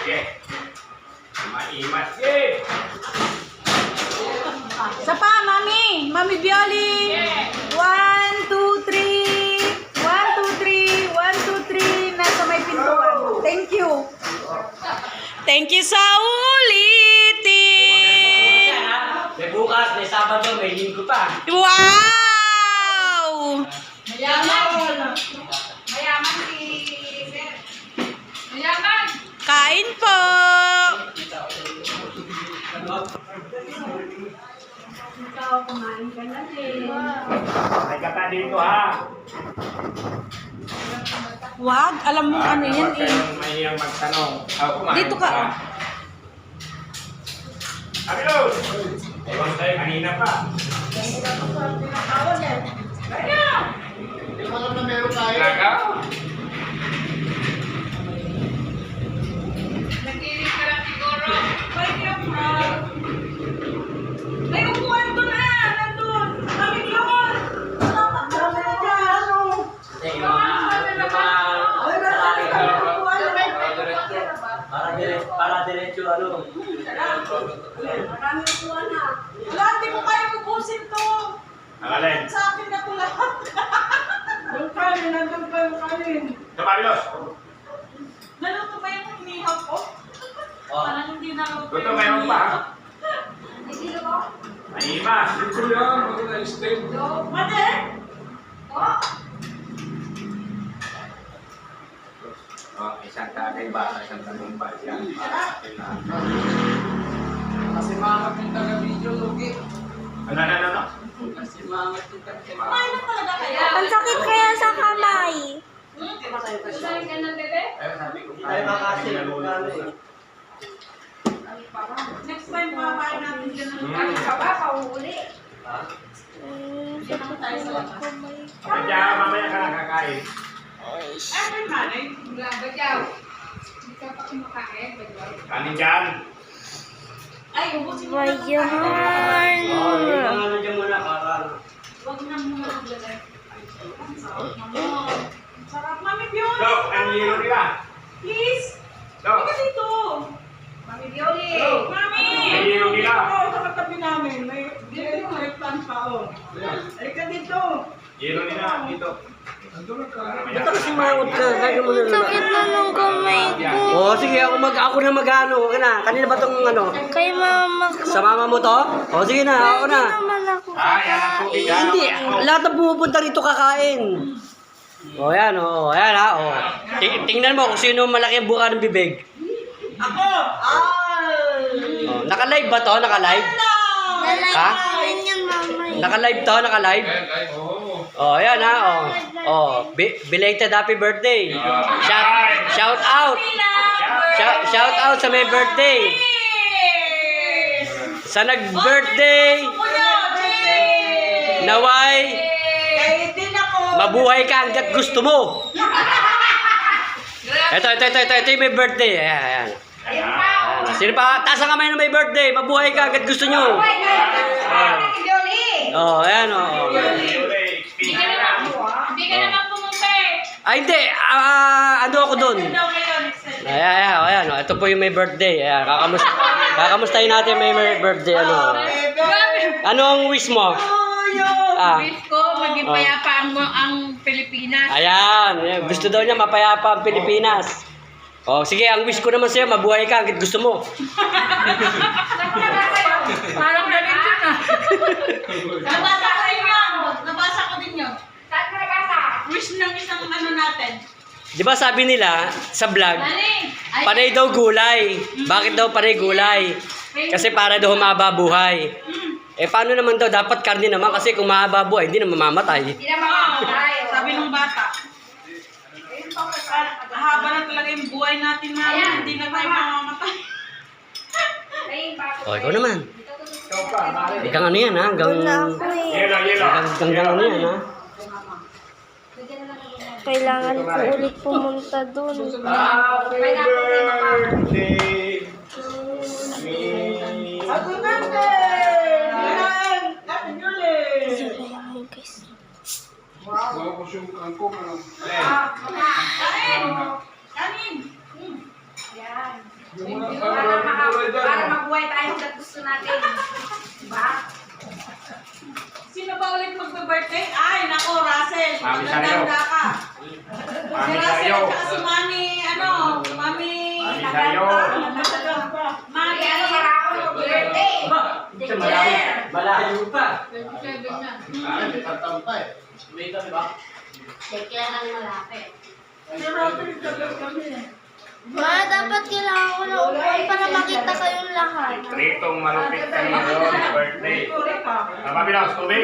Sige. Maimas. Sige. Sa pa, Mami. Mami Bioli. 1, 2, 3. 1, 2, 3. 1, 2, 3. Nasa may pintuan. Thank you. Thank you sa ulitin. May bukas, may Sabado, may Linggo pa. Wow! Mayaman. Mayaman si Sir. Mayaman. Kain po. Ikaw, kumain ka na din. May kata dito ha. Wag, alam mo ano yan Huwag eh. kayong mahiyang magtanong. Kumain Dito ka. Amilo! Ewan tayo kanina pa. Nagaw? Nagtinig ka lang siguro. May upuan doon na. Nandun. Kami yun. Para diretso ano. Marami upuan ha. Wala, hindi ko kaya ubusin to. Nakalin. Sa akin na to lahat. Yung kanin, nandun pa yung kanin. Ito, Mabilos. Naluto pa yung inihaw ko. Parang hindi naluto. Gusto mayroon pa ha? Hindi ko. Maimas. Mate? Oh. Oh, isang tatay ba? Isang tanong ba? Kasi mga kapit taga-video, Lugi. Ano? Kasi mga kapit taga-video. Kumain na talaga kayo. Ang sakit kaya sa kamay. Kumain ka na, bebe? Tayo makasip. Next time, makakain natin dyan. Kami ka ba? Pauuli. Dyan tayo sa labas. Kaya mamaya ka nakakain. Every Monday. Bagyaw. Hindi ka pa kumakain, bagyaw. Kanin dyan. Ay, ubusin mo na. Bayan. Yung mga nandiyan muna, karang. Huwag na muna maglagay. Ang sarap naman. Ang sarap, Mami Bioli. Dok, ang hilo nila. Please. Dok. Halika dito. Mami Bioli. Mami. Ang hilo nila. Oo, sa katabi namin. May plan pa, oh. Halika dito. Hilo nila dito. Ba't kasi mangot ka? Kaya mo na Sakit na ng kamay ko. Oo, sige, ako na mag-ano. Okay na. Kanina ba itong ano? Kay mama ko. Sa mama mo to? O, sige na, ako na. Hindi naman ako. Yan ang tubig ha. Hindi, lahat ng pumupunta rito kakain. O, yan, o, yan ha, o. Tingnan mo kung sino malaki ang buka ng bibig. Ako. Ay. O, naka-live ba to? Naka-live? Ha? Yan yung mama. Naka-live to? Naka-live? O, yan ha, o. O, belated happy birthday. Shout out. Shout out sa may birthday. Sa nag-birthday, naway, Kahit din ako. mabuhay ka hanggat gusto mo. Ito yung may birthday. Ayan. Ayan. Sino pa? Taas ang kamay na may birthday. Mabuhay ka hanggat gusto nyo. Mami Bioli. Oh, ayan o. Hindi ka naman pumunta eh. Ay, hindi. Ano ako dun? Ayan. Ito po yung may birthday. Ayan. Kakamustahin natin may birthday. Ano ang wish mo? Wish ko, maging payapa ang Pilipinas. Ayan. Gusto daw niya mapayapa ang Pilipinas. Oh, sige. Ang wish ko naman sa'yo, mabuhay ka hanggat gusto mo. Parang ganun yun ah. Nabasa ko din yun. Nabasa ko din yun. Saan ka nabasa? Wish ng isang ano natin. Di ba sabi nila sa vlog, Nani? panay daw gulay. Bakit daw panay gulay? Kasi para daw humaba buhay. Eh paano naman daw? Dapat karne naman kasi kung mahaba buhay, hindi na mamamatay. Hindi na makamatay. Sabi ng bata. Haba na talaga yung buhay natin na hindi na tayo mamamatay. O, ikaw naman. Hanggang ano yan ha? Hanggang ano yan ha? Kailangan ko ulit pumunta dun. Happy birthday to me. Happy birthday! Happy birthday! Ayan guys. Kanin! Kanin! Yan. natin. Diba? Sino ba ulit magbe-birthday? Ay, nako, Russell. Mami Maganda Sayo. ka. Si Mami Russell Sayo. at saka si Mami, Mami... Mami Sayo. Mami, Ano para ako mag-birthday? Malayo pa. 27 na. Kaya lang malapit. Ma, dapat kailangan ko na upuan para makita kayong lahat. Tritong malupit kami doon, birthday. Mabilang, tubig.